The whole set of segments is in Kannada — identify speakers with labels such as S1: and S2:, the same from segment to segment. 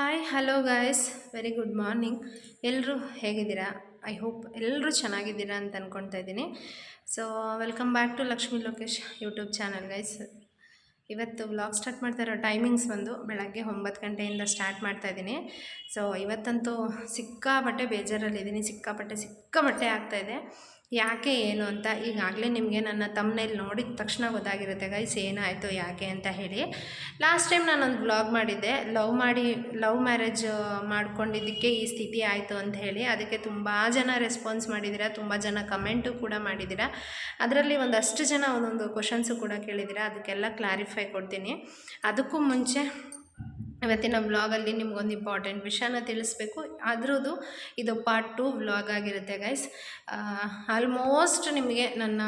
S1: Hi hello guys very good morning. ಎಲ್ಲರೂ ಹೇಗಿದ್ದೀರಾ? ಐ ಹೋಪ್ ಎಲ್ಲರೂ ಚೆನ್ನಾಗಿದ್ದೀರಾ ಅಂತ ಅಂದ್ಕೊಳ್ತಾ ಇದ್ದೀನಿ. So welcome back to Lakshmi Lokesh YouTube channel guys. ಇವತ್ತು ವ್ಲಾಗ್ ಸ್ಟಾರ್ಟ್ ಮಾಡ್ತಾ ಇರೋ ಟೈಮಿಂಗ್ಸ್ ಬಂದು ಬೆಳಗ್ಗೆ 9 ಗಂಟೆಯಿಂದ ಸ್ಟಾರ್ಟ್ ಮಾಡ್ತಾ ಇದ್ದೀನಿ. ಸೊ ಇವತ್ತಂತೂ ಸಿಕ್ಕಾಪಟ್ಟೆ ಬೇಜಾರಲ್ಲಿದ್ದೀನಿ, ಸಿಕ್ಕಾಪಟ್ಟೆ ಆಗ್ತಾಯಿದೆ. ಯಾಕೆ ಏನು ಅಂತ ಈಗಾಗಲೇ ನಿಮಗೆ ನನ್ನ ತಮ್ಮನೇಲಿ ನೋಡಿದ ತಕ್ಷಣ ಗೊತ್ತಾಗಿರುತ್ತೆ ಗೈಸ್ ಏನಾಯಿತು ಯಾಕೆ ಅಂತ ಹೇಳಿ. ಲಾಸ್ಟ್ ಟೈಮ್ ನಾನೊಂದು ವ್ಲಾಗ್ ಮಾಡಿದ್ದೆ, ಲವ್ ಮ್ಯಾರೇಜ್ ಮಾಡ್ಕೊಂಡಿದ್ದಕ್ಕೆ ಈ ಸ್ಥಿತಿ ಆಯಿತು ಅಂತ ಹೇಳಿ. ಅದಕ್ಕೆ ತುಂಬ ಜನ ರೆಸ್ಪಾನ್ಸ್ ಮಾಡಿದ್ದೀರಾ, ತುಂಬ ಜನ ಕಮೆಂಟು ಕೂಡ ಮಾಡಿದ್ದೀರಾ. ಅದರಲ್ಲಿ ಒಂದಷ್ಟು ಜನ ಒಂದೊಂದು ಕ್ವಶನ್ಸು ಕೂಡ ಕೇಳಿದ್ದೀರಾ, ಅದಕ್ಕೆಲ್ಲ ಕ್ಲಾರಿಫೈ ಕೊಡ್ತೀನಿ. ಅದಕ್ಕೂ ಮುಂಚೆ ಇವತ್ತಿನ ವ್ಲಾಗಲ್ಲಿ ನಿಮ್ಗೊಂದು ಇಂಪಾರ್ಟೆಂಟ್ ವಿಷಯನ ತಿಳಿಸ್ಬೇಕು. ಅದರದ್ದು ಇದು ಪಾರ್ಟ್ 2 ವ್ಲಾಗ್ ಆಗಿರುತ್ತೆ ಗೈಸ್. ಆಲ್ಮೋಸ್ಟ್ ನಿಮಗೆ ನನ್ನ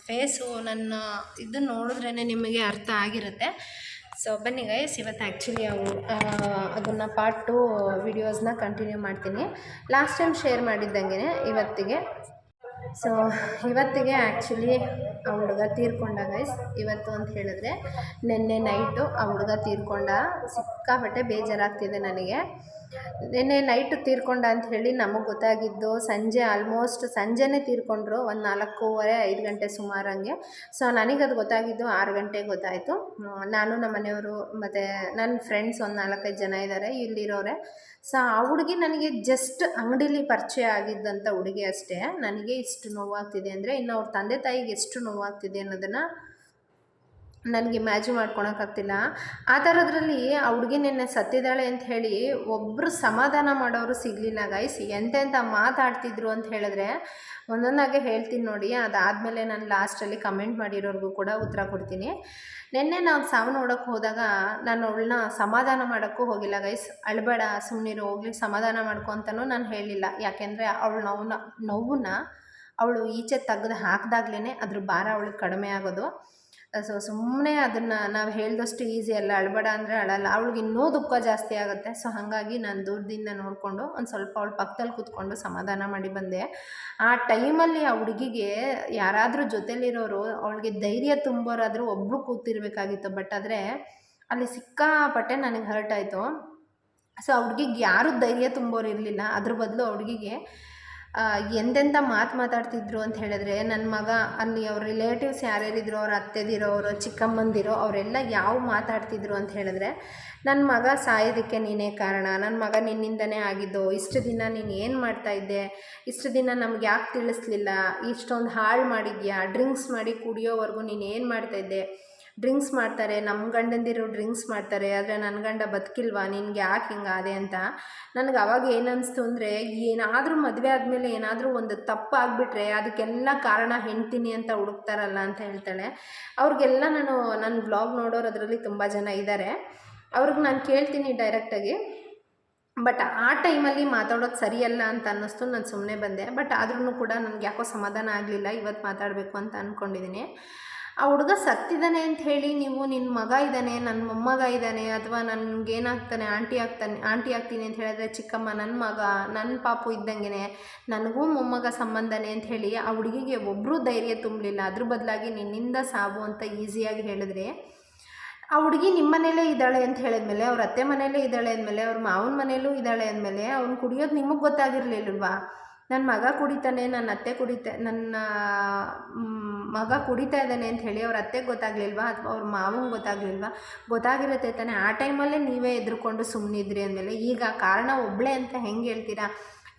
S1: ಫೇಸು, ನನ್ನ ಇದು ನೋಡಿದ್ರೇ ನಿಮಗೆ ಅರ್ಥ ಆಗಿರುತ್ತೆ. ಸೊ ಬನ್ನಿ ಗೈಸ್, ಇವತ್ತು ಆ್ಯಕ್ಚುಲಿ ಅದನ್ನು ಪಾರ್ಟ್ 2 ವಿಡಿಯೋಸ್ನ ಕಂಟಿನ್ಯೂ ಮಾಡ್ತೀನಿ. ಲಾಸ್ಟ್ ಟೈಮ್ ಶೇರ್ ಮಾಡಿದ್ದಂಗೆ ಇವತ್ತಿಗೆ. ಸೊ ಇವತ್ತಿಗೆ ಆ್ಯಕ್ಚುಲಿ ಆ ಹುಡುಗ ತೀರ್ಕೊಂಡ ಗೈಸ್. ಇವತ್ತು ಅಂತ ಹೇಳಿದ್ರೆ ನಿನ್ನೆ ನೈಟು ಆ ಹುಡುಗ ತೀರ್ಕೊಂಡ. ಸಿಕ್ಕಾಪಟ್ಟೆ ಬೇಜಾರಾಗ್ತಿದೆ ನನಗೆ. ನಿನ್ನೆ ನೈಟು ತೀರ್ಕೊಂಡ ಅಂತ ಹೇಳಿ ನಮಗೆ ಗೊತ್ತಾಗಿದ್ದು ಆಲ್ಮೋಸ್ಟ್ ಸಂಜೆನೇ ತೀರ್ಕೊಂಡ್ರು, ಒಂದು 4:30-5 ಗಂಟೆ ಸುಮಾರಂಗೆ. ಸೊ ನನಗದು ಗೊತ್ತಾಗಿದ್ದು 6 ಗಂಟೆಗೆ ಗೊತ್ತಾಯಿತು. ನಾನು ನಮ್ಮ ಮನೆಯವರು ಮತ್ತು ನನ್ನ ಫ್ರೆಂಡ್ಸ್ ಒಂದು 4-5 ಜನ ಇದ್ದಾರೆ ಇಲ್ಲಿರೋರೆ. ಸೊ ಆ ಹುಡುಗಿ ನನಗೆ ಜಸ್ಟ್ ಅಂಗಡೀಲಿ ಪರಿಚಯ ಆಗಿದ್ದಂಥ ಹುಡುಗಿ ಅಷ್ಟೇ. ನನಗೆ ಇಷ್ಟು ನೋವಾಗ್ತಿದೆ ಅಂದರೆ ಇನ್ನು ಅವ್ರ ತಂದೆ ತಾಯಿಗೆ ಎಷ್ಟು ನೋವಾಗ್ತಿದೆ ಅನ್ನೋದನ್ನು ನನಗೆ ಇಮ್ಯಾಜಿನ್ ಮಾಡ್ಕೊಳಕ್ಕಾಗ್ತಿಲ್ಲ. ಆ ಥರದ್ರಲ್ಲಿ ಆ ಹುಡುಗಿ ನಿನ್ನೆ ಸತ್ತಿದ್ದಾಳೆ ಅಂತ ಹೇಳಿ ಒಬ್ಬರು ಸಮಾಧಾನ ಮಾಡೋರು ಸಿಗಲಿಲ್ಲ ಗೈಸ್. ಎಂತೆಂಥ ಮಾತಾಡ್ತಿದ್ರು ಅಂತ ಹೇಳಿದ್ರೆ ಒಂದೊಂದಾಗೆ ಹೇಳ್ತೀನಿ ನೋಡಿ. ಅದಾದಮೇಲೆ ನಾನು ಲಾಸ್ಟಲ್ಲಿ ಕಮೆಂಟ್ ಮಾಡಿರೋರಿಗೂ ಕೂಡ ಉತ್ತರ ಕೊಡ್ತೀನಿ. ನಿನ್ನೆ ನಾವು ಸಾವು ನೋಡೋಕ್ಕೆ ಹೋದಾಗ ನಾನು ಅವಳನ್ನ ಸಮಾಧಾನ ಮಾಡೋಕ್ಕೂ ಹೋಗಿಲ್ಲ ಗೈಸ್. ಅಳಬೇಡ, ಸುಮ್ಮನಿರು, ಹೋಗ್ಲಿ ಸಮಾಧಾನ ಮಾಡ್ಕೊ ಅಂತಲೂ ನಾನು ಹೇಳಿಲ್ಲ. ಯಾಕೆಂದರೆ ಅವಳು ನೋವನ್ನ ಅವಳು ಈಚೆ ತೆಗೆದು ಹಾಕಿದಾಗ್ಲೇ ಅದ್ರ ಭಾರ ಅವಳಿಗೆ ಕಡಿಮೆ ಆಗೋದು. ಸೊ ಸುಮ್ಮನೆ ಅದನ್ನು ನಾವು ಹೇಳಿದಷ್ಟು ಈಸಿ ಅಲ್ಲ. ಅಳಬೇಡ ಅಂದರೆ ಅಳಲ್ಲ, ಅವಳಿಗೆ ಇನ್ನೂ ದುಃಖ ಜಾಸ್ತಿ ಆಗುತ್ತೆ. ಸೊ ಹಾಗಾಗಿ ನಾನು ದೂರದಿಂದ ನೋಡಿಕೊಂಡು ಒಂದು ಸ್ವಲ್ಪ ಅವಳ ಪಕ್ಕದಲ್ಲಿ ಕೂತ್ಕೊಂಡು ಸಮಾಧಾನ ಮಾಡಿ ಬಂದೆ. ಆ ಟೈಮಲ್ಲಿ ಆ ಹುಡುಗಿಗೆ ಯಾರಾದರೂ ಜೊತೆಲಿರೋರು ಅವಳಿಗೆ ಧೈರ್ಯ ತುಂಬೋರಾದರೂ ಒಬ್ಬರು ಕೂತಿರ್ಬೇಕಾಗಿತ್ತು. ಬಟ್ ಆದರೆ ಅಲ್ಲಿ ಸಿಕ್ಕಾಪಟ್ಟೆ ನನಗೆ ಹರ್ಟ್ ಆಯಿತು. ಸೊ ಆ ಹುಡುಗಿಗೆ ಯಾರೂ ಧೈರ್ಯ ತುಂಬೋರು ಇರಲಿಲ್ಲ. ಅದ್ರ ಬದಲು ಆ ಹುಡುಗಿಗೆ ಎಂತೆಂಥ ಮಾತಾಡ್ತಿದ್ರು ಅಂತ ಹೇಳಿದ್ರೆ, ನನ್ನ ಮಗ ಅಲ್ಲಿ ಅವ್ರ ರಿಲೇಟಿವ್ಸ್ ಯಾರ್ಯಾರಿದ್ರು, ಅವ್ರ ಅತ್ತೆದಿರೋ, ಅವರು ಚಿಕ್ಕಮ್ಮಂದಿರೋ, ಅವರೆಲ್ಲ ಮಾತಾಡ್ತಿದ್ರು ಅಂತ ಹೇಳಿದ್ರೆ, ನನ್ನ ಮಗ ಸಾಯೋದಕ್ಕೆ ನೀನೇ ಕಾರಣ, ನನ್ನ ಮಗ ನಿನ್ನಿಂದನೇ ಆಗಿದ್ದು, ಇಷ್ಟು ದಿನ ನೀನು ಏನು ಮಾಡ್ತಾಯಿದ್ದೆ, ಇಷ್ಟು ದಿನ ನಮ್ಗೆ ಯಾಕೆ ತಿಳಿಸ್ಲಿಲ್ಲ, ಇಷ್ಟೊಂದು ಹಾಳು ಮಾಡಿದ್ಯಾ, ಡ್ರಿಂಕ್ಸ್ ಮಾಡಿ ಕುಡಿಯೋವರೆಗೂ ನೀನು ಏನು ಮಾಡ್ತಾಯಿದ್ದೆ, ಡ್ರಿಂಕ್ಸ್ ಮಾಡ್ತಾರೆ, ನಮ್ಮ ಗಂಡಂದಿರು ಡ್ರಿಂಕ್ಸ್ ಮಾಡ್ತಾರೆ, ಆದರೆ ನನ್ನ ಗಂಡ ಬದುಕಿಲ್ವಾ, ನಿನ್ಗೆ ಯಾಕೆ ಹಿಂಗಾದೆ ಅಂತ. ನನಗೆ ಅವಾಗ ಏನನ್ನಿಸ್ತು ಅಂದರೆ, ಏನಾದರೂ ಮದುವೆ ಆದಮೇಲೆ ಏನಾದರೂ ಒಂದು ತಪ್ಪಾಗಿಬಿಟ್ರೆ ಅದಕ್ಕೆಲ್ಲ ಕಾರಣ ಹೆಂಡ್ತೀನಿ ಅಂತ ಹುಡುಕ್ತಾರಲ್ಲ ಅಂತ ಹೇಳ್ತಾಳೆ. ಅವ್ರಿಗೆಲ್ಲ ನನ್ನ ಬ್ಲಾಗ್ ನೋಡೋರು ಅದರಲ್ಲಿ ತುಂಬ ಜನ ಇದ್ದಾರೆ. ಅವ್ರಿಗೆ ನಾನು ಕೇಳ್ತೀನಿ ಡೈರೆಕ್ಟಾಗಿ. ಬಟ್ ಆ ಟೈಮಲ್ಲಿ ಮಾತಾಡೋದು ಸರಿಯಲ್ಲ ಅಂತ ಅನ್ನಿಸ್ತು, ನಾನು ಸುಮ್ಮನೆ ಬಂದೆ. ಬಟ್ ಆದ್ರೂ ಕೂಡ ನನಗೆ ಯಾಕೋ ಸಮಾಧಾನ ಆಗಲಿಲ್ಲ. ಇವತ್ತು ಮಾತಾಡಬೇಕು ಅಂತ ಅಂದ್ಕೊಂಡಿದ್ದೀನಿ. ಆ ಹುಡುಗ ಸತ್ತಿದ್ದಾನೆ ಅಂತ ಹೇಳಿ ನೀವು ನಿನ್ನ ಮಗ ಇದ್ದಾನೆ, ನನ್ನ ಮೊಮ್ಮಗ ಇದ್ದಾನೆ, ಅಥವಾ ನನಗೇನಾಗ್ತಾನೆ ಆಂಟಿ ಆಗ್ತೀನಿ ಅಂತ ಹೇಳಿದ್ರೆ, ಚಿಕ್ಕಮ್ಮ ನನ್ನ ಮಗ, ನನ್ನ ಪಾಪು ಇದ್ದಂಗೆ ನನಗೂ ಮೊಮ್ಮಗ ಸಂಬಂಧನೇ ಅಂತ ಹೇಳಿ ಆ ಹುಡುಗಿಗೆ ಒಬ್ಬರೂ ಧೈರ್ಯ ತುಂಬಲಿಲ್ಲ. ಅದ್ರ ಬದಲಾಗಿ ನಿನ್ನಿಂದ ಸಾವು ಅಂತ ಈಸಿಯಾಗಿ ಹೇಳಿದ್ರೆ, ಆ ಹುಡುಗಿ ನಿಮ್ಮ ಮನೇಲೇ ಇದ್ದಾಳೆ ಅಂತ ಹೇಳಿದ್ಮೇಲೆ, ಅವ್ರ ಅತ್ತೆ ಮನೇಲೇ ಇದ್ದಾಳೆ ಅಂದಮೇಲೆ, ಅವ್ರ ಮಾವನ ಮನೇಲೂ ಇದ್ದಾಳೆ ಅಂದಮೇಲೆ ಅವ್ನು ಕುಡಿಯೋದು ನಿಮಗೆ ಗೊತ್ತಾಗಿರಲಿಲ್ವಾ? ನನ್ನ ಮಗ ಕುಡಿತಾನೆ, ನನ್ನ ಮಗ ಕುಡಿತಾ ಇದ್ದಾನೆ ಅಂತ ಹೇಳಿ ಅವ್ರ ಅತ್ತೆಗೆ ಗೊತ್ತಾಗಲಿಲ್ವಾ, ಅಥವಾ ಅವ್ರ ಮಾವಂಗೆ ಗೊತ್ತಾಗಲಿಲ್ವಾ? ಗೊತ್ತಾಗಿರುತ್ತೆ ತಾನೆ. ಆ ಟೈಮಲ್ಲೇ ನೀವೇ ಎದುರುಕೊಂಡು ಸುಮ್ಮನಿದ್ರಿ ಅಂದಮೇಲೆ ಈಗ ಕಾರಣ ಒಬ್ಬಳೇ ಅಂತ ಹೆಂಗೆ ಹೇಳ್ತೀರಾ?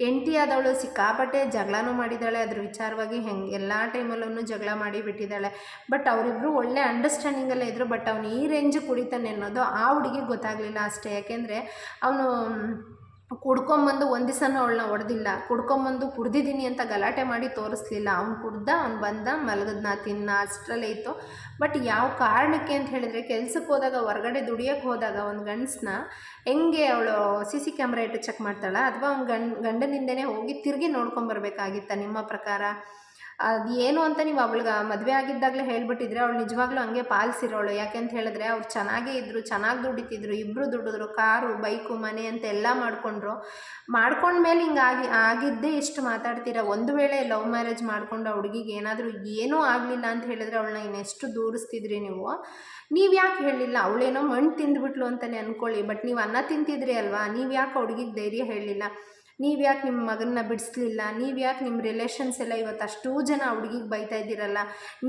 S1: ಹೆಂಡತಿ ಆದವಳು ಸಿಕ್ಕಾಪಟ್ಟೆ ಜಗಳನೂ ಮಾಡಿದ್ದಾಳೆ, ಅದ್ರ ವಿಚಾರವಾಗಿ ಎಲ್ಲ ಟೈಮಲ್ಲೂ ಜಗಳ ಮಾಡಿ ಬಿಟ್ಟಿದ್ದಾಳೆ. ಬಟ್ ಅವರಿಬ್ಬರು ಒಳ್ಳೆ ಅಂಡರ್ಸ್ಟ್ಯಾಂಡಿಂಗಲ್ಲೇ ಇದ್ದರು. ಬಟ್ ಅವನು ಈ ರೇಂಜ್ ಕುಡಿತಾನೆ ಅನ್ನೋದು ಆ ಹುಡುಗಿಗೆ ಗೊತ್ತಾಗಲಿಲ್ಲ ಅಷ್ಟೇ. ಯಾಕೆಂದರೆ ಅವನು ಕುಡ್ಕೊಂಬಂದು ಒಂದು ದಿವಸನೂ ಅವಳನ್ನ ಹೊಡೆದಿಲ್ಲ, ಕುಡ್ದಿದ್ದೀನಿ ಅಂತ ಗಲಾಟೆ ಮಾಡಿ ತೋರಿಸ್ಲಿಲ್ಲ. ಅವ್ನು ಬಂದ ಮಲಗದ್ನ ತಿನ್ನ ಅಷ್ಟರಲ್ಲೇ ಇತ್ತು. ಬಟ್ ಯಾವ ಕಾರಣಕ್ಕೆ ಅಂತ ಹೇಳಿದರೆ, ಕೆಲ್ಸಕ್ಕೆ ಹೋದಾಗ, ಹೊರಗಡೆ ದುಡಿಯೋಕ್ಕೆ ಹೋದಾಗ ಒಂದು ಗಂಡಸನ್ನ ಹೆಂಗೆ ಅವಳು CC ಕ್ಯಾಮ್ರಾ ಇಟ್ಟು ಚೆಕ್ ಮಾಡ್ತಾಳ, ಅಥವಾ ಅವ್ನು ಗಂಡನಿಂದನೇ ಹೋಗಿ ತಿರುಗಿ ನೋಡ್ಕೊಂಬರ್ಬೇಕಾಗಿತ್ತ ನಿಮ್ಮ ಪ್ರಕಾರ? ಅದು ಏನು ಅಂತ ನೀವು ಅವಳಿಗೆ ಮದುವೆ ಆಗಿದ್ದಾಗಲೇ ಹೇಳ್ಬಿಟ್ಟಿದ್ರೆ ಅವಳು ನಿಜವಾಗ್ಲೂ ಹಂಗೆ ಪಾಲಿಸಿರೋಳು. ಯಾಕೆಂತ ಹೇಳಿದ್ರೆ ಅವ್ರು ಚೆನ್ನಾಗೇ ಇದ್ದರು, ಚೆನ್ನಾಗಿ ದುಡಿತಿದ್ರು, ಇಬ್ಬರು ದುಡಿದ್ರು, ಕಾರು ಬೈಕು ಮನೆ ಅಂತ ಎಲ್ಲ ಮಾಡಿಕೊಂಡ್ರು. ಮಾಡ್ಕೊಂಡ್ಮೇಲೆ ಆಗಿದ್ದೇ ಇಷ್ಟು ಮಾತಾಡ್ತೀರಾ. ಒಂದು ವೇಳೆ ಲವ್ ಮ್ಯಾರೇಜ್ ಮಾಡ್ಕೊಂಡು ಆ ಹುಡುಗಿಗೆ ಏನಾದರೂ ಏನೂ ಆಗಲಿಲ್ಲ ಅಂತ ಹೇಳಿದ್ರೆ ಅವಳನ್ನ ಇನ್ನೆಷ್ಟು ದೂರಿಸ್ತಿದ್ರಿ ನೀವು ಯಾಕೆ ಹೇಳಿಲ್ಲ? ಅವಳೇನೋ ಮಣ್ಣು ತಿಂದುಬಿಟ್ಲು ಅಂತಲೇ ಅಂದ್ಕೊಳ್ಳಿ, ಬಟ್ ನೀವು ಅನ್ನ ತಿಂತಿದ್ರಿ ಅಲ್ವಾ, ನೀವು ಯಾಕೆ ಹುಡುಗಿಗೆ ಧೈರ್ಯ ಹೇಳಲಿಲ್ಲ? ನೀವು ಯಾಕೆ ನಿಮ್ಮ ಮಗನ್ನ ಬಿಡಿಸ್ಲಿಲ್ಲ? ನೀವು ಯಾಕೆ ನಿಮ್ಮ ರಿಲೇಷನ್ಸ್ ಎಲ್ಲ ಇವತ್ತು ಅಷ್ಟೂ ಜನ ಹುಡುಗಿಗೆ ಬೈತಾ ಇದ್ದೀರಲ್ಲ,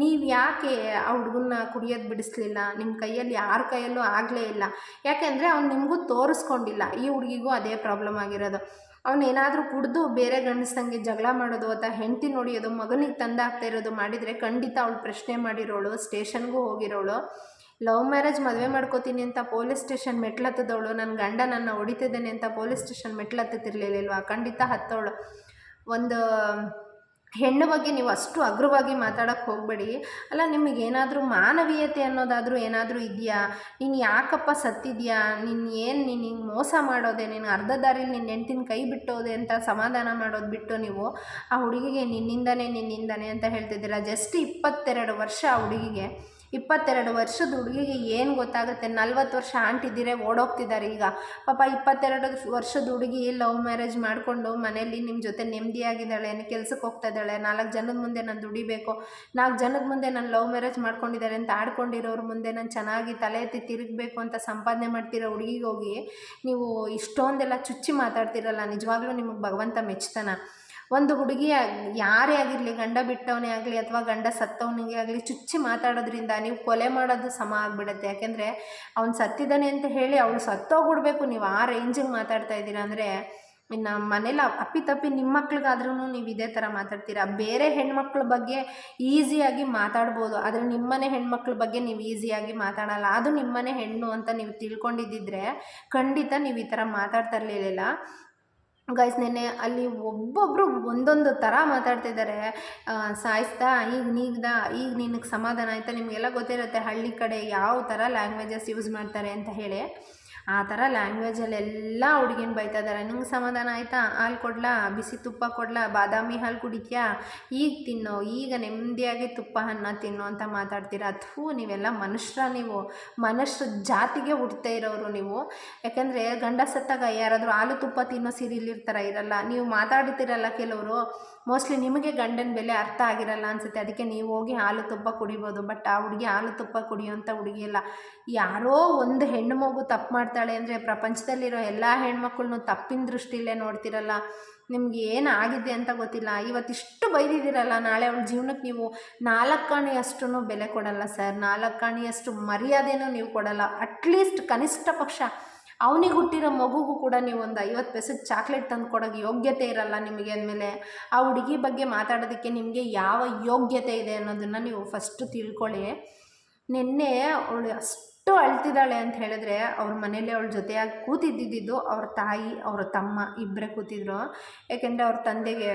S1: ನೀವು ಯಾಕೆ ಆ ಹುಡುಗನ್ನ ಕುಡಿಯೋದು ಬಿಡಿಸ್ಲಿಲ್ಲ? ನಿಮ್ಮ ಕೈಯಲ್ಲಿ ಯಾರ ಕೈಯಲ್ಲೂ ಆಗಲೇ ಇಲ್ಲ. ಯಾಕೆಂದರೆ ಅವ್ನು ನಿಮಗೂ ತೋರಿಸ್ಕೊಂಡಿಲ್ಲ. ಈ ಹುಡುಗಿಗೂ ಅದೇ ಪ್ರಾಬ್ಲಮ್ ಆಗಿರೋದು. ಅವನೇನಾದರೂ ಕುಡಿದು ಬೇರೆ ಗಂಡಸಂಗೆ ಜಗಳ ಮಾಡೋದು ಅಥವಾ ಹೆಂಡತಿ ನೋಡಿಯೋದು, ಮಗನಿಗೆ ತಂದಾಗ್ತಾ ಇರೋದು ಮಾಡಿದರೆ ಖಂಡಿತ ಅವಳು ಪ್ರಶ್ನೆ ಮಾಡಿರೋಳು, ಸ್ಟೇಷನ್ಗೂ ಹೋಗಿರೋಳು. ಲವ್ ಮ್ಯಾರೇಜ್ ಮದುವೆ ಮಾಡ್ಕೋತೀನಿ ಅಂತ ಪೊಲೀಸ್ ಸ್ಟೇಷನ್ ಮೆಟ್ಲತ್ತದವಳು, ನನ್ನ ಗಂಡ ನನ್ನ ಹೊಡಿತಿದ್ದಾನೆ ಅಂತ ಪೊಲೀಸ್ ಸ್ಟೇಷನ್ ಮೆಟ್ಲತ್ತಿರಲಿಲ್ವಾ? ಖಂಡಿತ ಹತ್ತವಳು. ಒಂದು ಹೆಣ್ಣು ಬಗ್ಗೆ ನೀವು ಅಷ್ಟು ಅಗ್ರವಾಗಿ ಮಾತಾಡೋಕ್ಕೆ ಹೋಗಬೇಡಿ. ಅಲ್ಲ, ನಿಮಗೇನಾದರೂ ಮಾನವೀಯತೆ ಅನ್ನೋದಾದರೂ ಏನಾದರೂ ಇದೆಯಾ? ನೀನು ಯಾಕಪ್ಪ ಸತ್ತಿದ್ಯಾ? ನೀನು ಹಿಂಗೆ ಮೋಸ ಮಾಡೋದೆ, ನೀನು ಅರ್ಧ ದಾರಿಲಿ ನಿನ್ನ ಹೆಂಡ್ತಿನ ಕೈ ಬಿಟ್ಟೋದೆ ಅಂತ ಸಮಾಧಾನ ಮಾಡೋದು ಬಿಟ್ಟು ನೀವು ಆ ಹುಡುಗಿಗೆ ನಿನ್ನಿಂದಾನೆ ಅಂತ ಹೇಳ್ತಿದ್ದೀರಾ. ಜಸ್ಟ್ 22 ವರ್ಷ ಆ ಹುಡುಗಿಗೆ. 22 ವರ್ಷದ ಹುಡುಗಿಗೆ ಏನು ಗೊತ್ತಾಗುತ್ತೆ? 40 ವರ್ಷ ಆಂಟಿದ್ದೀರೆ ಓಡೋಗ್ತಿದ್ದಾರೆ ಈಗ. ಪಾಪ 22 ವರ್ಷದ ಹುಡುಗಿ ಲವ್ ಮ್ಯಾರೇಜ್ ಮಾಡಿಕೊಂಡು ಮನೇಲಿ ನಿಮ್ಮ ಜೊತೆ ನೆಮ್ಮದಿಯಾಗಿದ್ದಾಳೆ, ಕೆಲ್ಸಕ್ಕೆ ಹೋಗ್ತಾ ಇದ್ದಾಳೆ, 4 ಜನದ ಮುಂದೆ ನಾನು ದುಡಿಬೇಕು, 4 ಜನದ ಮುಂದೆ ನಾನು ಲವ್ ಮ್ಯಾರೇಜ್ ಮಾಡ್ಕೊಂಡಿದ್ದಾರೆ ಅಂತ ಆಡ್ಕೊಂಡಿರೋರ ಮುಂದೆ ನಾನು ಚೆನ್ನಾಗಿ ತಲೆ ಎತ್ತಿ ತಿರುಗಬೇಕು ಅಂತ ಸಂಪಾದನೆ ಮಾಡ್ತಿರೋ ಹುಡುಗಿಗೆ ಹೋಗಿ ನೀವು ಇಷ್ಟೊಂದೆಲ್ಲ ಚುಚ್ಚಿ ಮಾತಾಡ್ತಿರಲ್ಲ. ನಿಜವಾಗ್ಲೂ ನಿಮಗೆ ಭಗವಂತ ಮೆಚ್ತಾನ? ಒಂದು ಹುಡುಗಿ ಯಾರೇ ಆಗಿರಲಿ, ಗಂಡ ಬಿಟ್ಟವನೇ ಆಗಲಿ ಅಥವಾ ಗಂಡ ಸತ್ತವನಿಗೆ ಆಗಲಿ, ಚುಚ್ಚಿ ಮಾತಾಡೋದ್ರಿಂದ ನೀವು ಕೊಲೆ ಮಾಡೋದು ಸಮ ಆಗಿಬಿಡುತ್ತೆ. ಯಾಕೆಂದರೆ ಅವ್ನು ಸತ್ತಿದ್ದಾನೆ ಅಂತ ಹೇಳಿ ಅವಳು ಸತ್ತೋಗ್ಬಿಡ್ಬೇಕು, ನೀವು ಆ ರೇಂಜಿಗೆ ಮಾತಾಡ್ತಾ ಇದ್ದೀರಾ ಅಂದರೆ ಇನ್ನು ಮನೇಲಿ ಅಪ್ಪಿತಪ್ಪಿ ನಿಮ್ಮ ಮಕ್ಳಿಗಾದ್ರೂ ನೀವು ಇದೇ ಥರ ಮಾತಾಡ್ತೀರಾ. ಬೇರೆ ಹೆಣ್ಮಕ್ಳ ಬಗ್ಗೆ ಈಸಿಯಾಗಿ ಮಾತಾಡ್ಬೋದು, ಆದರೆ ನಿಮ್ಮನೆ ಹೆಣ್ಮಕ್ಳ ಬಗ್ಗೆ ನೀವು ಈಸಿಯಾಗಿ ಮಾತಾಡಲ್ಲ. ಅದು ನಿಮ್ಮನೆ ಹೆಣ್ಣು ಅಂತ ನೀವು ತಿಳ್ಕೊಂಡಿದ್ದಿದ್ರೆ ಖಂಡಿತ ನೀವು ಈ ಥರ ಮಾತಾಡ್ತಾ ಇರಲಿಲ್ಲ. ಗೈಸ್, ನೆನ್ನೆ ಅಲ್ಲಿ ಒಬ್ಬೊಬ್ಬರು ಒಂದೊಂದು ಥರ ಮಾತಾಡ್ತಿದ್ದಾರೆ. ಸಾಯಿಸ್ತಾ, ಈಗ ನಿನಗೆ ಸಮಾಧಾನ ಆಯಿತಾ? ನಿಮಗೆಲ್ಲ ಗೊತ್ತಿರುತ್ತೆ ಹಳ್ಳಿ ಕಡೆ ಯಾವ ಥರ ಲ್ಯಾಂಗ್ವೇಜಸ್ ಯೂಸ್ ಮಾಡ್ತಾರೆ ಅಂತ ಹೇಳಿ. ಆ ಥರ ಲ್ಯಾಂಗ್ವೇಜಲ್ಲೆಲ್ಲ ಹುಡುಗಿನ ಬೈತಾ ಇದ್ದಾರೆ. ನಿಂಗೆ ಸಮಾಧಾನ ಆಯಿತಾ? ಹಾಲು ಕೊಡ್ಲಾ, ಬಿಸಿ ತುಪ್ಪ ಕೊಡ್ಲಾ, ಬಾದಾಮಿ ಹಾಲು ಕುಡಿತ್ಯಾ, ಈಗ ತಿನ್ನೋ, ಈಗ ನೆಮ್ಮದಿಯಾಗಿ ತುಪ್ಪ ಅನ್ನ ತಿನ್ನೋ ಅಂತ ಮಾತಾಡ್ತೀರಾ. ಅಥ್ವಾ ನೀವೆಲ್ಲ ನೀವು ಮನುಷ್ಯರ ಜಾತಿಗೆ ಹುಡ್ತಾ ಇರೋರು ನೀವು. ಯಾಕೆಂದರೆ ಗಂಡ ಸತ್ತಾಗ ಯಾರಾದರೂ ಹಾಲು ತುಪ್ಪ ತಿನ್ನೋ ಸೀರಿಯಲ್ಲಿರ್ತಾರ? ಇರಲ್ಲ. ನೀವು ಮಾತಾಡ್ತಿರಲ್ಲ ಕೆಲವರು, ಮೋಸ್ಟ್ಲಿ ನಿಮಗೆ ಗಂಡನ ಬೆಲೆ ಅರ್ಥ ಆಗಿರಲ್ಲ ಅನಿಸುತ್ತೆ, ಅದಕ್ಕೆ ನೀವು ಹೋಗಿ ಹಾಲು ತುಪ್ಪ ಕುಡಿಬೋದು. ಬಟ್ ಆ ಹುಡುಗಿ ಹಾಲು ತುಪ್ಪ ಕುಡಿಯೋಂಥ ಹುಡುಗಿ ಅಲ್ಲ. ಯಾರೋ ಒಂದು ಹೆಣ್ಣು ಮಗು ತಪ್ಪು ಮಾಡ್ತಾಳೆ ಅಂದರೆ ಪ್ರಪಂಚದಲ್ಲಿರೋ ಎಲ್ಲ ಹೆಣ್ಮಕ್ಳನ್ನೂ ತಪ್ಪಿನ ದೃಷ್ಟಿಯಲ್ಲೇ ನೋಡ್ತಿರಲ್ಲ. ನಿಮ್ಗೆ ಏನಾಗಿದೆ ಅಂತ ಗೊತ್ತಿಲ್ಲ. ಇವತ್ತಿಷ್ಟು ಬೈದಿದ್ದೀರಲ್ಲ, ನಾಳೆ ಅವಳ ಜೀವನಕ್ಕೆ ನೀವು 4 ಆಣೆಯಷ್ಟು ಬೆಲೆ ಕೊಡಲ್ಲ ಸರ್. 4 ಆಣೆಯಷ್ಟು ಮರ್ಯಾದೆನೂ ನೀವು ಕೊಡಲ್ಲ. ಅಟ್ಲೀಸ್ಟ್ ಕನಿಷ್ಠ ಪಕ್ಷ ಅವನಿಗೆ ಹುಟ್ಟಿರೋ ಮಗುಗೂ ಕೂಡ ನೀವು ಒಂದು 50 ಪೈಸೆ ಚಾಕ್ಲೇಟ್ ತಂದು ಕೊಡೋಕ್ಕೆ ಯೋಗ್ಯತೆ ಇರಲ್ಲ ನಿಮಗೆ. ಅಂದಮೇಲೆ ಆ ಹುಡುಗಿ ಬಗ್ಗೆ ಮಾತಾಡೋದಕ್ಕೆ ನಿಮಗೆ ಯಾವ ಯೋಗ್ಯತೆ ಇದೆ ಅನ್ನೋದನ್ನು ನೀವು ಫಸ್ಟು ತಿಳ್ಕೊಳ್ಳಿ. ನಿನ್ನೆ ಅವಳು ಅಷ್ಟು ಅಳ್ತಿದ್ದಾಳೆ ಅಂತ ಹೇಳಿದ್ರೆ ಅವ್ರ ಮನೇಲಿ ಅವಳ ಜೊತೆಯಾಗಿ ಕೂತಿದ್ದಿದ್ದು ಅವ್ರ ತಾಯಿ, ಅವರ ತಮ್ಮ ಇಬ್ಬರೇ ಕೂತಿದ್ರು. ಯಾಕೆಂದರೆ ಅವ್ರ ತಂದೆಗೆ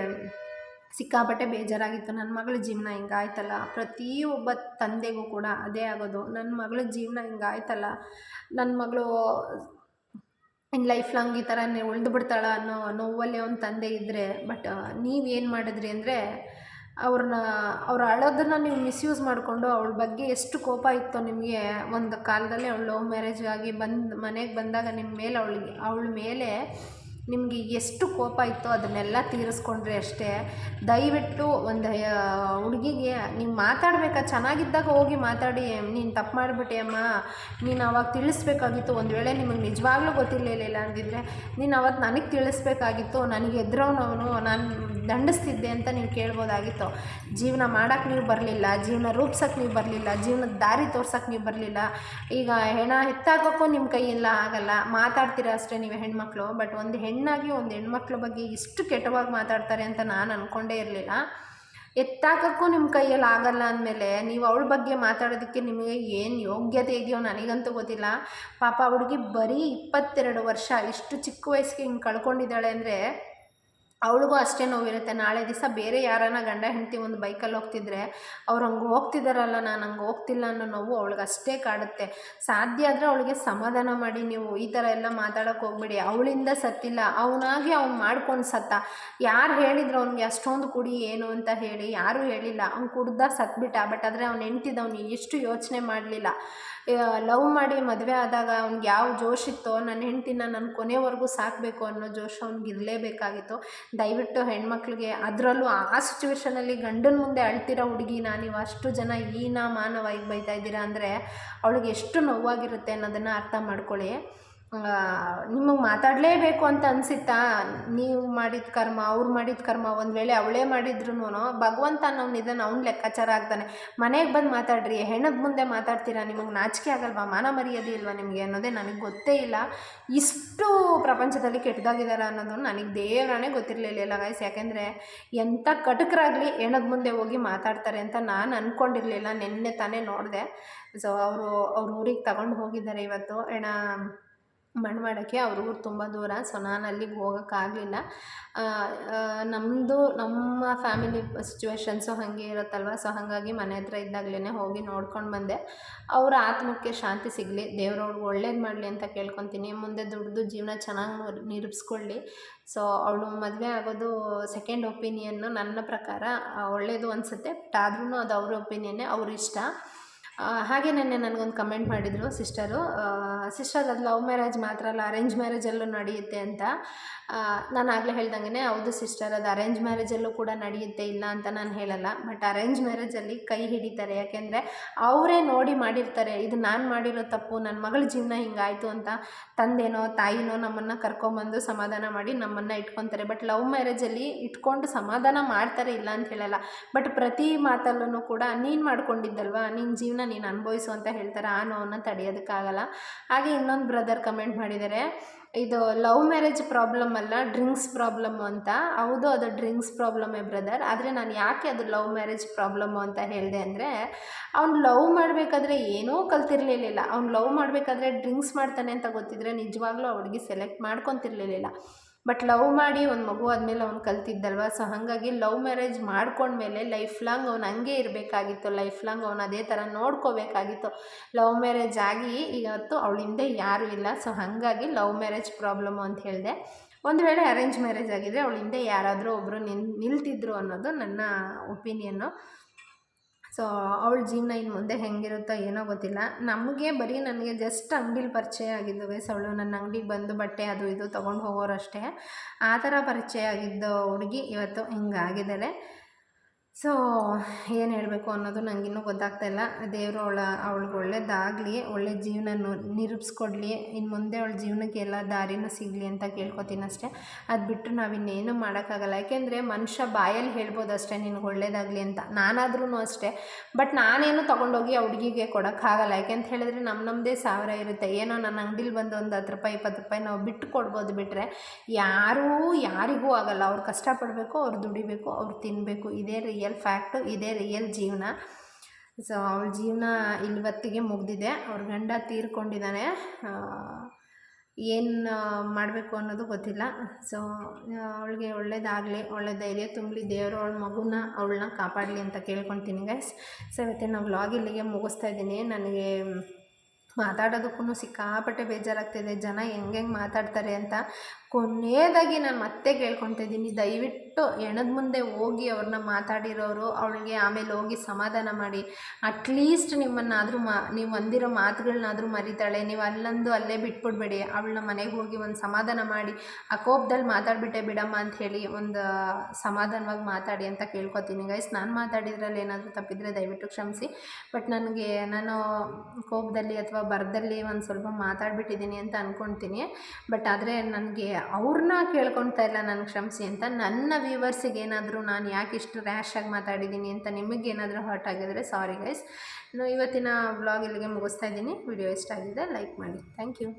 S1: ಸಿಕ್ಕಾಪಟ್ಟೆ ಬೇಜಾರಾಗಿತ್ತು. ನನ್ನ ಮಗಳ ಜೀವನ ಹಿಂಗಾಯ್ತಲ್ಲ, ಪ್ರತಿಯೊಬ್ಬ ತಂದೆಗೂ ಕೂಡ ಅದೇ ಆಗೋದು. ನನ್ನ ಮಗಳ ಜೀವನ ಹಿಂಗಾಯ್ತಲ್ಲ, ನನ್ನ ಮಗಳು ಇನ್ನು ಲೈಫ್ ಲಾಂಗ್ ಈ ಥರನೇ ಉಳಿದು ಬಿಡ್ತಾಳ ಅನ್ನೋ ನೋವಲ್ಲಿ ಅವ್ನ ತಂದೆ ಇದ್ದರೆ. ಬಟ್ ನೀವೇನು ಮಾಡಿದ್ರಿ ಅಂದರೆ ಅವ್ರು ಅಳೋದನ್ನು ನೀವು ಮಿಸ್ಯೂಸ್ ಮಾಡಿಕೊಂಡು ಅವಳ ಬಗ್ಗೆ ಎಷ್ಟು ಕೋಪ ಇತ್ತೋ ನಿಮಗೆ. ಒಂದು ಕಾಲದಲ್ಲಿ ಅವಳು ಲವ್ ಮ್ಯಾರೇಜ್ ಆಗಿ ಮನೆಗೆ ಬಂದಾಗ ನಿಮ್ಮ ಮೇಲೆ ಅವಳ ಮೇಲೆ ನಿಮಗೆ ಎಷ್ಟು ಕೋಪ ಇತ್ತೋ ಅದನ್ನೆಲ್ಲ ತೀರಿಸ್ಕೊಂಡ್ರೆ ಅಷ್ಟೇ. ದಯವಿಟ್ಟು ಒಂದು ಹುಡುಗಿಗೆ ನೀವು ಮಾತಾಡಬೇಕಾ, ಚೆನ್ನಾಗಿದ್ದಾಗ ಹೋಗಿ ಮಾತಾಡಿ. ನೀನು ತಪ್ಪು ಮಾಡಿಬಿಟ್ಟೆ ಅಮ್ಮ, ನೀನು ಅವಾಗ ತಿಳಿಸ್ಬೇಕಾಗಿತ್ತು. ಒಂದು ವೇಳೆ ನಿಮಗೆ ನಿಜವಾಗ್ಲೂ ಗೊತ್ತಿರಲಿಲ್ಲ ಅಂದಿದ್ರೆ ನೀನು ಅವತ್ತು ನನಗೆ ತಿಳಿಸ್ಬೇಕಾಗಿತ್ತು. ನನಗೆ ಎದುರವನವನು, ನಾನು ದಂಡಿಸ್ತಿದ್ದೆ ಅಂತ ನೀವು ಕೇಳ್ಬೋದಾಗಿತ್ತು. ಜೀವನ ಮಾಡೋಕ್ಕೆ ನೀವು ಬರಲಿಲ್ಲ, ಜೀವನ ರೂಪಿಸೋಕ್ಕೆ ನೀವು ಬರಲಿಲ್ಲ, ಜೀವನದ ದಾರಿ ತೋರ್ಸೋಕ್ಕೆ ನೀವು ಬರಲಿಲ್ಲ. ಈಗ ಹೆಣ ಎತ್ತಾಕೋಕ್ಕೂ ನಿಮ್ಮ ಕೈಯಿಂದ ಆಗಲ್ಲ, ಮಾತಾಡ್ತೀರ ಅಷ್ಟೇ ನೀವು ಹೆಣ್ಮಕ್ಳು. ಬಟ್ ಒಂದು ಹೆಣ್ಣಾಗಿ ಒಂದು ಹೆಣ್ಮಕ್ಳ ಬಗ್ಗೆ ಇಷ್ಟು ಕೆಟ್ಟವಾಗಿ ಮಾತಾಡ್ತಾರೆ ಅಂತ ನಾನು ಅಂದ್ಕೊಂಡೇ ಇರಲಿಲ್ಲ. ಎತ್ತಾಕೋಕ್ಕೂ ನಿಮ್ಮ ಕೈಯಲ್ಲಿ ಆಗಲ್ಲ ಅಂದಮೇಲೆ ನೀವು ಅವಳ ಬಗ್ಗೆ ಮಾತಾಡೋದಕ್ಕೆ ನಿಮಗೆ ಏನು ಯೋಗ್ಯತೆ ಇದೆಯೋ ನನಗಂತೂ ಗೊತ್ತಿಲ್ಲ. ಪಾಪ ಹುಡುಗಿ ಬರೀ 22 ವರ್ಷ ಇಷ್ಟು ಚಿಕ್ಕ ವಯಸ್ಸಿಗೆ ಹಿಂಗೆ ಕಳ್ಕೊಂಡಿದ್ದಾಳೆ ಅಂದರೆ ಅವಳಿಗೂ ಅಷ್ಟೇ ನೋವಿರುತ್ತೆ. ನಾಳೆ ದಿವಸ ಬೇರೆ ಯಾರನ್ನ ಗಂಡ ಹೆಂಡತಿ ಒಂದು ಬೈಕಲ್ಲಿ ಹೋಗ್ತಿದ್ರೆ ಅವ್ರು ಹಂಗೆ ಹೋಗ್ತಿದ್ದಾರಲ್ಲ, ನಾನು ಹಂಗೆ ಹೋಗ್ತಿಲ್ಲ ಅನ್ನೋ ನೋವು ಅವಳಿಗೆ ಅಷ್ಟೇ ಕಾಡುತ್ತೆ. ಸಾಧ್ಯ ಆದರೆ ಅವಳಿಗೆ ಸಮಾಧಾನ ಮಾಡಿ, ನೀವು ಈ ಥರ ಎಲ್ಲ ಮಾತಾಡೋಕ್ಕೆ ಹೋಗ್ಬೇಡಿ, ಅವಳಿಂದ ಸತ್ತಿಲ್ಲ, ಅವನಾಗಿ ಅವ್ನು ಮಾಡ್ಕೊಂಡು ಸತ್ತ. ಯಾರು ಹೇಳಿದ್ರು ಅವ್ನಿಗೆ ಅಷ್ಟೊಂದು ಕುಡಿ ಏನು ಅಂತ ಹೇಳಿ? ಯಾರೂ ಹೇಳಿಲ್ಲ. ಅವ್ನು ಕುಡ್ದ ಸತ್ಬಿಟ್ಟ. ಬಟ್ ಆದರೆ ಅವ್ನು ಹೆಂಡ್ತಿದ್ದು ಎಷ್ಟು ಯೋಚನೆ ಮಾಡಲಿಲ್ಲ. ಲವ್ ಮಾಡಿ ಮದುವೆ ಆದಾಗ ಅವ್ನಿಗೆ ಯಾವ ಜೋಶ್ ಇತ್ತೋ, ನನ್ನ ಹೆಂಡ್ತಿನ ನಾನು ಕೊನೆವರೆಗೂ ಸಾಕಬೇಕು ಅನ್ನೋ ಜೋಶ್ ಅವ್ನಿಗೆ ಇರಲೇಬೇಕಾಗಿತ್ತು. ದಯವಿಟ್ಟು ಹೆಣ್ಮಕ್ಳಿಗೆ, ಅದರಲ್ಲೂ ಆ ಸಿಚುವೇಷನಲ್ಲಿ ಗಂಡನ ಮುಂದೆ ಅಳ್ತಿರೋ ಹುಡುಗಿನ ನೀವು ಅಷ್ಟು ಜನ ಮಾನವಾಗಿ ಬೈತಾ ಇದ್ದೀರಾ ಅಂದರೆ ಅವಳಿಗೆ ಎಷ್ಟು ನೋವಾಗಿರುತ್ತೆ ಅನ್ನೋದನ್ನು ಅರ್ಥ ಮಾಡ್ಕೊಳ್ಳಿ. ನಿಮಗೆ ಮಾತಾಡಲೇಬೇಕು ಅಂತ ಅನಿಸುತ್ತಾ? ನೀವು ಮಾಡಿದ ಕರ್ಮ, ಅವ್ರು ಮಾಡಿದ ಕರ್ಮ, ಒಂದು ವೇಳೆ ಅವಳೇ ಮಾಡಿದ್ರು ಭಗವಂತ ಅನ್ನೋನು ಇದನ್ನು ಅವ್ನು ಲೆಕ್ಕಾಚಾರ ಆಗ್ತಾನೆ. ಮನೆಗೆ ಬಂದು ಮಾತಾಡ್ರಿ, ಹೆಣ್ಣದ ಮುಂದೆ ಮಾತಾಡ್ತೀರಾ, ನಿಮಗೆ ನಾಚಿಕೆ ಆಗಲ್ವಾ? ಮಾನ ಮರ್ಯಾದೆ ಇಲ್ವಾ ನಿಮಗೆ ಅನ್ನೋದೇ ನನಗೆ ಗೊತ್ತೇ ಇಲ್ಲ. ಇಷ್ಟು ಪ್ರಪಂಚದಲ್ಲಿ ಕೆಟ್ಟದಾಗಿದ್ದಾರೆ ಅನ್ನೋದು ನನಗೆ ದೇವರಾನೇ ಗೊತ್ತಿರಲಿಲ್ಲ ಗೈಸ್. ಯಾಕೆಂದರೆ ಎಂಥ ಕಟಕರಾಗಲಿ ಹೆಣ್ಣದ ಮುಂದೆ ಹೋಗಿ ಮಾತಾಡ್ತಾರೆ ಅಂತ ನಾನು ಅಂದ್ಕೊಂಡಿರಲಿಲ್ಲ. ನಿನ್ನೆ ತಾನೇ ನೋಡಿದೆ. ಸೊ ಅವ್ರ ಊರಿಗೆ ತಗೊಂಡು ಹೋಗಿದ್ದಾರೆ ಇವತ್ತು ಮಣ್ಣು ಮಾಡೋಕ್ಕೆ. ಅವ್ರ ಊರು ತುಂಬ ದೂರ. ಸೊ ನಾನು ಅಲ್ಲಿಗೆ ಹೋಗೋಕ್ಕಾಗಲಿಲ್ಲ. ನಮ್ಮ ಫ್ಯಾಮಿಲಿ ಸಿಚುವೇಶನ್ಸು ಹಾಗೆ ಇರುತ್ತಲ್ವ. ಸೊ ಹಾಗಾಗಿ ಮನೆ ಹತ್ರ ಇದ್ದಾಗಲೇ ಹೋಗಿ ನೋಡ್ಕೊಂಡು ಬಂದೆ. ಅವರ ಆತ್ಮಕ್ಕೆ ಶಾಂತಿ ಸಿಗಲಿ, ದೇವ್ರವ್ಳಿಗೆ ಒಳ್ಳೇದು ಮಾಡಲಿ ಅಂತ ಕೇಳ್ಕೊತೀನಿ. ಮುಂದೆ ದುಡ್ದು ಜೀವನ ಚೆನ್ನಾಗಿ ನಿರೂಪಿಸ್ಕೊಳ್ಳಿ. ಸೊ ಅವಳು ಮದುವೆ ಆಗೋದು ಸೆಕೆಂಡ್ ಒಪಿನಿಯನ್ನು ನನ್ನ ಪ್ರಕಾರ ಒಳ್ಳೆಯದು ಅನಿಸುತ್ತೆ. ಬಟ್ ಆದ್ರೂ ಅದು ಅವ್ರ ಒಪಿನಿಯನ್ನೇ, ಅವ್ರ ಇಷ್ಟ. ಹಾಗೆ ನನಗೊಂದು ಕಮೆಂಟ್ ಮಾಡಿದರು ಸಿಸ್ಟರ್, ಅದು ಲವ್ ಮ್ಯಾರೇಜ್ ಮಾತ್ರ ಅಲ್ಲ, ಅರೇಂಜ್ ಮ್ಯಾರೇಜಲ್ಲೂ ನಡೆಯುತ್ತೆ ಅಂತ. ನಾನು ಆಗಲೇ ಹೇಳ್ದಂಗೆ ಹೌದು ಸಿಸ್ಟರ್, ಅದು ಅರೇಂಜ್ ಮ್ಯಾರೇಜಲ್ಲೂ ಕೂಡ ನಡೆಯುತ್ತೆ, ಇಲ್ಲ ಅಂತ ನಾನು ಹೇಳಲ್ಲ. ಬಟ್ ಅರೇಂಜ್ ಮ್ಯಾರೇಜಲ್ಲಿ ಕೈ ಹಿಡಿತಾರೆ. ಯಾಕೆಂದರೆ ಅವರೇ ನೋಡಿ ಮಾಡಿರ್ತಾರೆ. ಇದು ನಾನು ಮಾಡಿರೋ ತಪ್ಪು, ನನ್ನ ಮಗಳ ಜೀವನ ಹಿಂಗಾಯಿತು ಅಂತ ತಂದೆನೋ ತಾಯಿನೋ ನಮ್ಮನ್ನು ಕರ್ಕೊಂಬಂದು ಸಮಾಧಾನ ಮಾಡಿ ನಮ್ಮನ್ನು ಇಟ್ಕೊತಾರೆ. ಬಟ್ ಲವ್ ಮ್ಯಾರೇಜಲ್ಲಿ ಇಟ್ಕೊಂಡು ಸಮಾಧಾನ ಮಾಡ್ತಾರೆ, ಇಲ್ಲ ಅಂತ ಹೇಳಲ್ಲ. ಬಟ್ ಪ್ರತಿ ಮಾತಲ್ಲೂ ಕೂಡ ನೀನು ಮಾಡ್ಕೊಂಡಿದ್ದಲ್ವ, ನಿನ್ನ ಜೀವನ ನೀನು ಅನುಭವಿಸು ಅಂತ ಹೇಳ್ತಾರೆ. ಆ ನೋವನ್ನು ತಡೆಯೋದಕ್ಕಾಗಲ್ಲ. ಹಾಗೆ ಇನ್ನೊಂದು ಬ್ರದರ್ ಕಮೆಂಟ್ ಮಾಡಿದ್ದಾರೆ, ಇದು ಲವ್ ಮ್ಯಾರೇಜ್ ಪ್ರಾಬ್ಲಮ್ ಅಲ್ಲ, ಡ್ರಿಂಕ್ಸ್ ಪ್ರಾಬ್ಲಮ್ಮು ಅಂತ. ಹೌದು, ಅದು ಡ್ರಿಂಕ್ಸ್ ಪ್ರಾಬ್ಲಮ್ಮೇ ಬ್ರದರ್. ಆದರೆ ನಾನು ಯಾಕೆ ಅದು ಲವ್ ಮ್ಯಾರೇಜ್ ಪ್ರಾಬ್ಲಮ್ಮು ಅಂತ ಹೇಳಿದೆ ಅಂದರೆ, ಅವ್ನು ಲವ್ ಮಾಡಬೇಕಾದ್ರೆ ಏನೂ ಕಲ್ತಿರ್ಲಿಲ್ಲ. ಅವ್ನು ಲವ್ ಮಾಡಬೇಕಾದ್ರೆ ಡ್ರಿಂಕ್ಸ್ ಮಾಡ್ತಾನೆ ಅಂತ ಗೊತ್ತಿದ್ರೆ ನಿಜವಾಗ್ಲೂ ಆ ಹುಡುಗಿ ಸೆಲೆಕ್ಟ್ ಮಾಡ್ಕೊತಿರ್ಲಿಲ್ಲ. ಬಟ್ ಲವ್ ಮಾಡಿ ಒಂದು ಮಗು ಆದಮೇಲೆ ಅವ್ನು ಕಲ್ತಿದ್ದಲ್ವ. ಸೊ ಹಾಗಾಗಿ ಲವ್ ಮ್ಯಾರೇಜ್ ಮಾಡ್ಕೊಂಡ್ಮೇಲೆ ಲೈಫ್ ಲಾಂಗ್ ಅವ್ನು ಹಂಗೆ ಇರಬೇಕಾಗಿತ್ತು, ಲೈಫ್ ಲಾಂಗ್ ಅವ್ನು ಅದೇ ಥರ ನೋಡ್ಕೋಬೇಕಾಗಿತ್ತು. ಲವ್ ಮ್ಯಾರೇಜ್ ಆಗಿ ಇವತ್ತು ಅವಳ ಹಿಂದೆ ಯಾರೂ ಇಲ್ಲ. ಸೊ ಹಾಗಾಗಿ ಲವ್ ಮ್ಯಾರೇಜ್ ಪ್ರಾಬ್ಲಮ್ಮು ಅಂತ ಹೇಳಿದೆ. ಒಂದು ವೇಳೆ ಅರೇಂಜ್ ಮ್ಯಾರೇಜ್ ಆಗಿದ್ದರೆ ಅವಳ ಹಿಂದೆ ಯಾರಾದರೂ ಒಬ್ಬರು ನಿಲ್ತಿದ್ರು ಅನ್ನೋದು ನನ್ನ ಒಪಿನಿಯನ್ನು. ಸೊ ಅವಳ ಜೀವನ ಇನ್ನು ಮುಂದೆ ಹೆಂಗಿರುತ್ತೋ ಏನೋ ಗೊತ್ತಿಲ್ಲ. ನನಗೆ ಜಸ್ಟ್ ಅಂಗಡಿಲಿ ಪರಿಚಯ ಆಗಿದ್ದು ಗೈಸ್. ಅವಳು ನನ್ನ ಅಂಗಡಿಗೆ ಬಂದು ಬಟ್ಟೆ ಅದು ಇದು ತೊಗೊಂಡು ಹೋಗೋರಷ್ಟೇ. ಆ ಥರ ಪರಿಚಯ ಆಗಿದ್ದ ಹುಡುಗಿ ಇವತ್ತು ಹಿಂಗಾಗಿದ್ದಾಳೆ. ಸೊ ಏನು ಹೇಳಬೇಕು ಅನ್ನೋದು ನನಗಿನ್ನೂ ಗೊತ್ತಾಗ್ತಾಯಿಲ್ಲ. ದೇವರು ಅವಳಿಗೆ ಒಳ್ಳೇದಾಗಲಿ, ಒಳ್ಳೆ ಜೀವನ ನಿರೂಪಿಸ್ಕೊಡ್ಲಿ. ಇನ್ನು ಮುಂದೆ ಅವಳ ಜೀವನಕ್ಕೆ ಎಲ್ಲ ದಾರಿನೂ ಸಿಗಲಿ ಅಂತ ಕೇಳ್ಕೊತೀನಿ ಅಷ್ಟೇ. ಅದು ಬಿಟ್ಟು ನಾವಿನ್ನೇನು ಮಾಡೋಕ್ಕಾಗಲ್ಲ. ಯಾಕೆಂದರೆ ಮನುಷ್ಯ ಬಾಯಲ್ಲಿ ಹೇಳ್ಬೋದು ಅಷ್ಟೇ ನಿನಗೆ ಒಳ್ಳೇದಾಗಲಿ ಅಂತ, ನಾನಾದ್ರೂ ಅಷ್ಟೇ. ಬಟ್ ನಾನೇನು ತೊಗೊಂಡೋಗಿ ಆ ಹುಡುಗಿಗೆ ಕೊಡೋಕ್ಕಾಗಲ್ಲ. ಯಾಕೆಂತ ಹೇಳಿದ್ರೆ ನಮ್ಮದೇ ಸಾವಿರ ಇರುತ್ತೆ. ಏನೋ ನನ್ನ ಅಂಗಡಿಲಿ ಬಂದು ಒಂದು 10 ರೂಪಾಯಿ 20 ರೂಪಾಯಿ ನಾವು ಬಿಟ್ಟು ಕೊಡ್ಬೋದು, ಬಿಟ್ಟರೆ ಯಾರಿಗೂ ಆಗಲ್ಲ. ಅವ್ರು ಕಷ್ಟಪಡಬೇಕು, ಅವ್ರು ದುಡಿಬೇಕು, ಅವ್ರು ತಿನ್ನಬೇಕು. ಇದೇ ರಿಯಲ್ ಫ್ಯಾಕ್ಟು, ಇದೇ ರಿಯಲ್ ಜೀವನ. ಸೊ ಅವಳ ಜೀವನ ಇವತ್ತಿಗೆ ಮುಗಿದಿದೆ. ಅವ್ರ ಗಂಡ ತೀರ್ಕೊಂಡಿದ್ದಾನೆ. ಏನು ಮಾಡಬೇಕು ಅನ್ನೋದು ಗೊತ್ತಿಲ್ಲ. ಸೊ ಅವಳಿಗೆ ಒಳ್ಳೇದಾಗಲಿ, ಒಳ್ಳೆ ಧೈರ್ಯ ತುಂಬಲಿ, ದೇವರು ಅವಳನ್ನ ಕಾಪಾಡಲಿ ಅಂತ ಕೇಳ್ಕೊತೀನಿ ಗೈಸ್. ಸೊ ಇವತ್ತಿನ ವ್ಲಾಗ್ ಇಲ್ಲಿಗೆ ಮುಗಿಸ್ತಾ ಇದ್ದೀನಿ. ನನಗೆ ಮಾತಾಡೋದಕ್ಕೂ ಸಿಕ್ಕಾಪಟ್ಟೆ ಬೇಜಾರಾಗ್ತಿದೆ. ಜನ ಹೆಂಗೆ ಮಾತಾಡ್ತಾರೆ ಅಂತ. ಕೊನೆಯದಾಗಿ ನಾನು ಮತ್ತೆ ಕೇಳ್ಕೊತಾ ಇದ್ದೀನಿ, ದಯವಿಟ್ಟು ಹೆಣದ ಮುಂದೆ ಹೋಗಿ ಅವ್ರನ್ನ ಮಾತಾಡಿರೋರು ಅವಳಿಗೆ ಆಮೇಲೆ ಹೋಗಿ ಸಮಾಧಾನ ಮಾಡಿ. ಅಟ್ಲೀಸ್ಟ್ ನಿಮ್ಮನ್ನಾದರೂ ನೀವು ಅಂದಿರೋ ಮಾತುಗಳನ್ನಾದರೂ ಮರಿತಾಳೆ, ನೀವು ಅಲ್ಲೊಂದು ಅಲ್ಲೇ ಬಿಟ್ಬಿಡ್ಬೇಡಿ. ಅವಳನ್ನ ಮನೆಗೆ ಹೋಗಿ ಒಂದು ಸಮಾಧಾನ ಮಾಡಿ, ಆ ಕೋಪದಲ್ಲಿ ಮಾತಾಡ್ಬಿಟ್ಟೆ ಬಿಡಮ್ಮ ಅಂಥೇಳಿ ಒಂದು ಸಮಾಧಾನವಾಗಿ ಮಾತಾಡಿ ಅಂತ ಕೇಳ್ಕೊತೀನಿ ಗೈಸ್. ನಾನು ಮಾತಾಡಿದ್ರಲ್ಲಿ ಏನಾದರೂ ತಪ್ಪಿದರೆ ದಯವಿಟ್ಟು ಕ್ಷಮಿಸಿ. ಬಟ್ ನಾನು ಕೋಪದಲ್ಲಿ ಅಥವಾ ಬರದಲ್ಲಿ ಒಂದು ಸ್ವಲ್ಪ ಮಾತಾಡ್ಬಿಟ್ಟಿದ್ದೀನಿ ಅಂತ ಅಂದ್ಕೊಳ್ತೀನಿ. ಬಟ್ ಆದರೆ ನನಗೆ ಅವ್ರನ್ನ ಕೇಳ್ಕೊಳ್ತಾ ಇಲ್ಲ ನನಗೆ ಕ್ಷಮಿಸಿ ಅಂತ. ನನ್ನ ವ್ಯೂವರ್ಸಿಗೆ ಏನಾದರೂ ನಾನು ಯಾಕೆ ಇಷ್ಟು ರ್ಯಾಶಾಗಿ ಮಾತಾಡಿದ್ದೀನಿ ಅಂತ ನಿಮಗೇನಾದರೂ ಹರ್ಟ್ ಆಗಿದರೆ ಸಾರಿ ಗೈಸ್. ಇವತ್ತಿನ ವ್ಲಾಗ್ ಇಲ್ಲಿಗೆ ಮುಗಿಸ್ತಾ ಇದ್ದೀನಿ. ವಿಡಿಯೋ ಇಷ್ಟ ಆಗಿದೆ ಲೈಕ್ ಮಾಡಿ. Thank you.